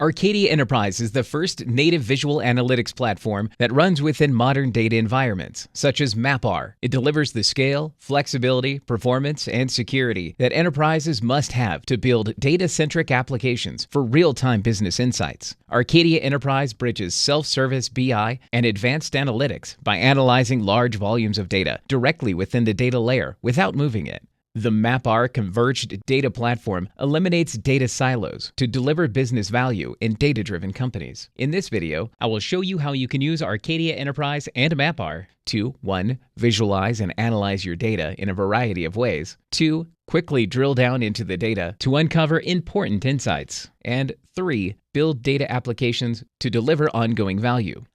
Arcadia Enterprise is the first native visual analytics platform that runs within modern data environments, such as MapR. It delivers the scale, flexibility, performance, and security that enterprises must have to build data-centric applications for real-time business insights. Arcadia Enterprise bridges self-service BI and advanced analytics by analyzing large volumes of data directly within the data layer without moving it. The MapR converged data platform eliminates data silos to deliver business value in data-driven companies. In this video, I will show you how you can use Arcadia Enterprise and MapR to 1. Visualize and analyze your data in a variety of ways, 2. Quickly drill down into the data to uncover important insights, and 3. Build data applications to deliver ongoing value.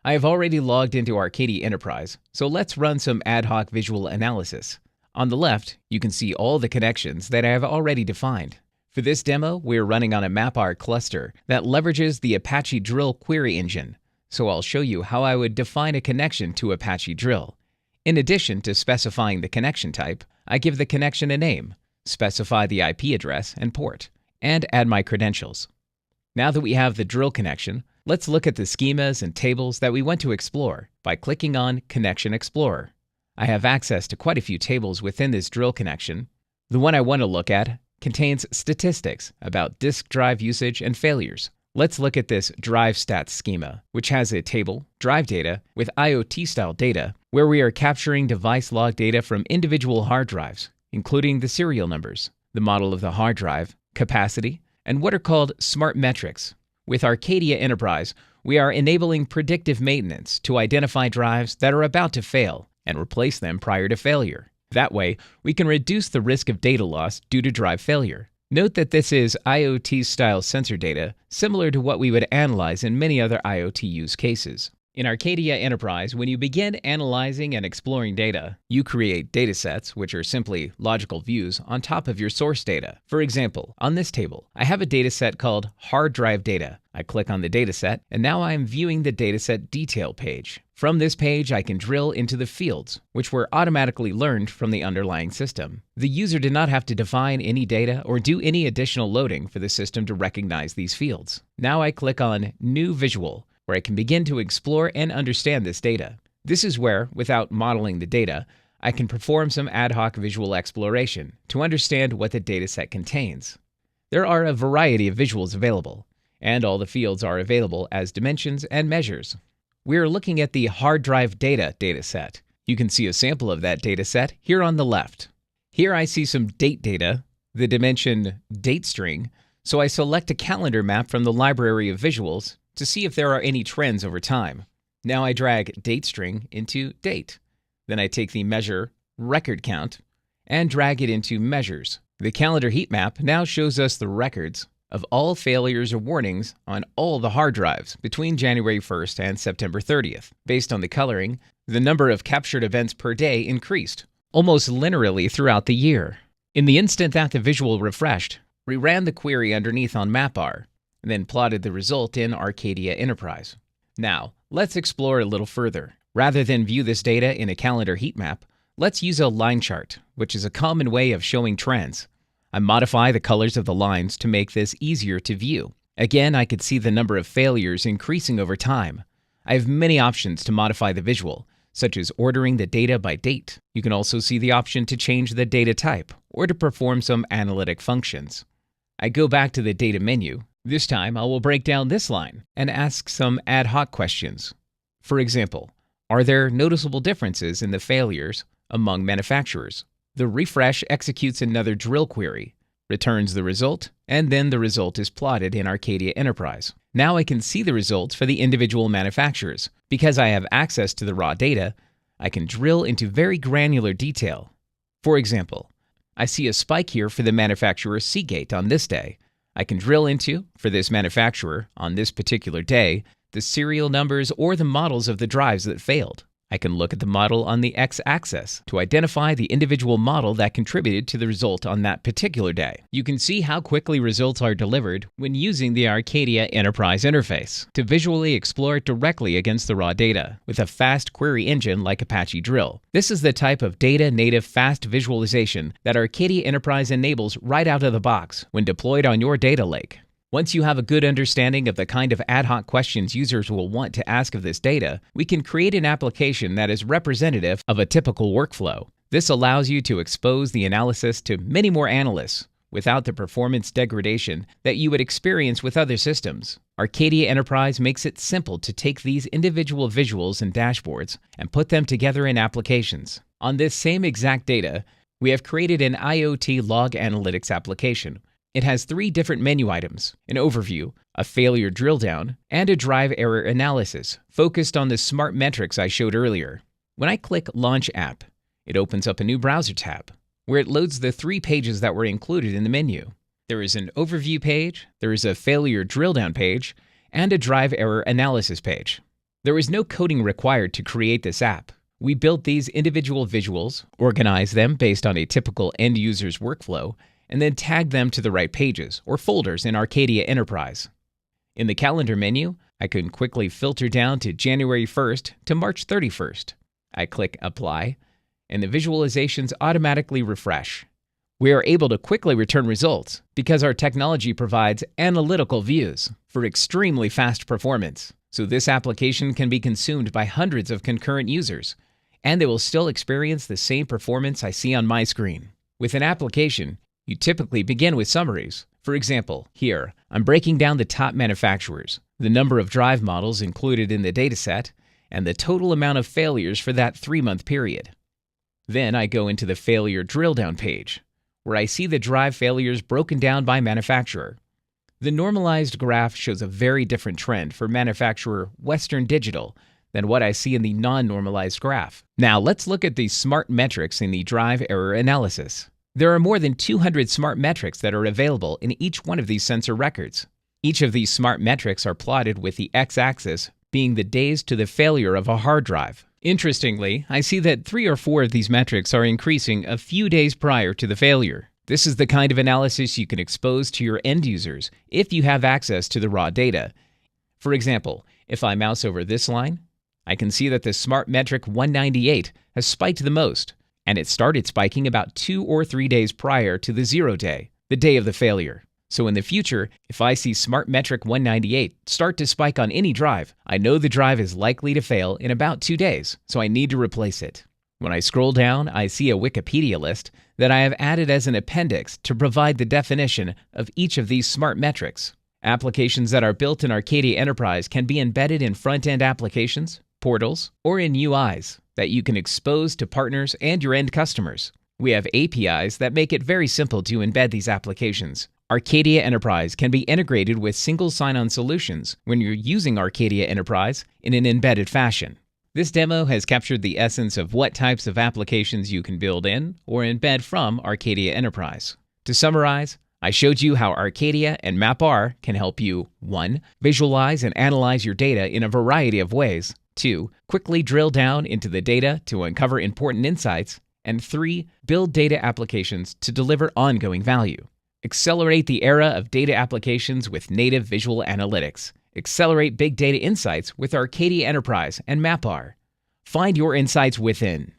I have already logged into Arcadia Enterprise, so let's run some ad hoc visual analysis. On the left, you can see all the connections that I have already defined. For this demo, we're running on a MapR cluster that leverages the Apache Drill query engine, so I'll show you how I would define a connection to Apache Drill. In addition to specifying the connection type, I give the connection a name, specify the IP address and port, and add my credentials. Now that we have the drill connection, let's look at the schemas and tables that we want to explore by clicking on Connection Explorer. I have access to quite a few tables within this drill connection. The one I want to look at contains statistics about disk drive usage and failures. Let's look at this drive stats schema, which has a table, drive data, with IoT-style data, where we are capturing device log data from individual hard drives, including the serial numbers, the model of the hard drive, capacity, and what are called smart metrics. With Arcadia Enterprise, we are enabling predictive maintenance to identify drives that are about to fail and replace them prior to failure. That way, we can reduce the risk of data loss due to drive failure. Note that this is IoT-style sensor data, similar to what we would analyze in many other IoT use cases. In Arcadia Enterprise, when you begin analyzing and exploring data, you create datasets, which are simply logical views on top of your source data. For example, on this table, I have a dataset called hard drive data. I click on the dataset, and now I am viewing the dataset detail page. From this page, I can drill into the fields, which were automatically learned from the underlying system. The user did not have to define any data or do any additional loading for the system to recognize these fields. Now I click on New Visual, where I can begin to explore and understand this data. This is where, without modeling the data, I can perform some ad hoc visual exploration to understand what the dataset contains. There are a variety of visuals available, and all the fields are available as dimensions and measures. We are looking at the hard drive data dataset. You can see a sample of that dataset here on the left. Here I see some date data, the dimension date string, so I select a calendar map from the library of visuals to see if there are any trends over time. Now I drag date string into date. Then I take the measure record count and drag it into measures. The calendar heat map now shows us the records of all failures or warnings on all the hard drives between January 1st and September 30th. Based on the coloring, the number of captured events per day increased, almost linearly throughout the year. In the instant that the visual refreshed, we ran the query underneath on MapR, and then plotted the result in Arcadia Enterprise. Now, let's explore a little further. Rather than view this data in a calendar heat map, let's use a line chart, which is a common way of showing trends. I modify the colors of the lines to make this easier to view. Again, I could see the number of failures increasing over time. I have many options to modify the visual, such as ordering the data by date. You can also see the option to change the data type or to perform some analytic functions. I go back to the data menu. This time, I will break down this line and ask some ad hoc questions. For example, are there noticeable differences in the failures among manufacturers? The refresh executes another drill query, returns the result, and then the result is plotted in Arcadia Enterprise. Now I can see the results for the individual manufacturers. Because I have access to the raw data, I can drill into very granular detail. For example, I see a spike here for the manufacturer Seagate on this day. I can drill into, for this manufacturer, on this particular day, the serial numbers or the models of the drives that failed. I can look at the model on the x-axis to identify the individual model that contributed to the result on that particular day. You can see how quickly results are delivered when using the Arcadia Enterprise interface to visually explore it directly against the raw data with a fast query engine like Apache Drill. This is the type of data-native fast visualization that Arcadia Enterprise enables right out of the box when deployed on your data lake. Once you have a good understanding of the kind of ad hoc questions users will want to ask of this data, we can create an application that is representative of a typical workflow. This allows you to expose the analysis to many more analysts without the performance degradation that you would experience with other systems. Arcadia Enterprise makes it simple to take these individual visuals and dashboards and put them together in applications. On this same exact data, we have created an IoT log analytics application. It has 3 different menu items: an overview, a failure drill down, and a drive error analysis focused on the smart metrics I showed earlier. When I click Launch App, it opens up a new browser tab where it loads the 3 pages that were included in the menu. There is an overview page, there is a failure drill down page, and a drive error analysis page. There is no coding required to create this app. We built these individual visuals, organized them based on a typical end user's workflow, and then tag them to the right pages or folders in Arcadia Enterprise. In the calendar menu, I can quickly filter down to January 1st to March 31st. I click Apply, and the visualizations automatically refresh. We are able to quickly return results because our technology provides analytical views for extremely fast performance. So this application can be consumed by hundreds of concurrent users, and they will still experience the same performance I see on my screen. With an application, you typically begin with summaries. For example, here, I'm breaking down the top manufacturers, the number of drive models included in the dataset, and the total amount of failures for that 3-month period. Then I go into the failure drill down page, where I see the drive failures broken down by manufacturer. The normalized graph shows a very different trend for manufacturer Western Digital than what I see in the non-normalized graph. Now let's look at the smart metrics in the drive error analysis. There are more than 200 smart metrics that are available in each one of these sensor records. Each of these smart metrics are plotted with the x-axis being the days to the failure of a hard drive. Interestingly, I see that 3 or 4 of these metrics are increasing a few days prior to the failure. This is the kind of analysis you can expose to your end users if you have access to the raw data. For example, if I mouse over this line, I can see that the smart metric 198 has spiked the most, and it started spiking about 2 or 3 days prior to the 0 day, the day of the failure. So in the future, if I see smart metric 198 start to spike on any drive, I know the drive is likely to fail in about 2 days, so I need to replace it. When I scroll down, I see a Wikipedia list that I have added as an appendix to provide the definition of each of these smart metrics. Applications that are built in Arcadia Enterprise can be embedded in front-end applications, portals, or in UIs that you can expose to partners and your end customers. We have APIs that make it very simple to embed these applications. Arcadia Enterprise can be integrated with single sign-on solutions when you're using Arcadia Enterprise in an embedded fashion. This demo has captured the essence of what types of applications you can build in or embed from Arcadia Enterprise. To summarize, I showed you how Arcadia and MapR can help you 1. Visualize and analyze your data in a variety of ways. 2. Quickly drill down into the data to uncover important insights. And 3. Build data applications to deliver ongoing value. Accelerate the era of data applications with native visual analytics. Accelerate big data insights with Arcadia Enterprise and MapR. Find your insights within.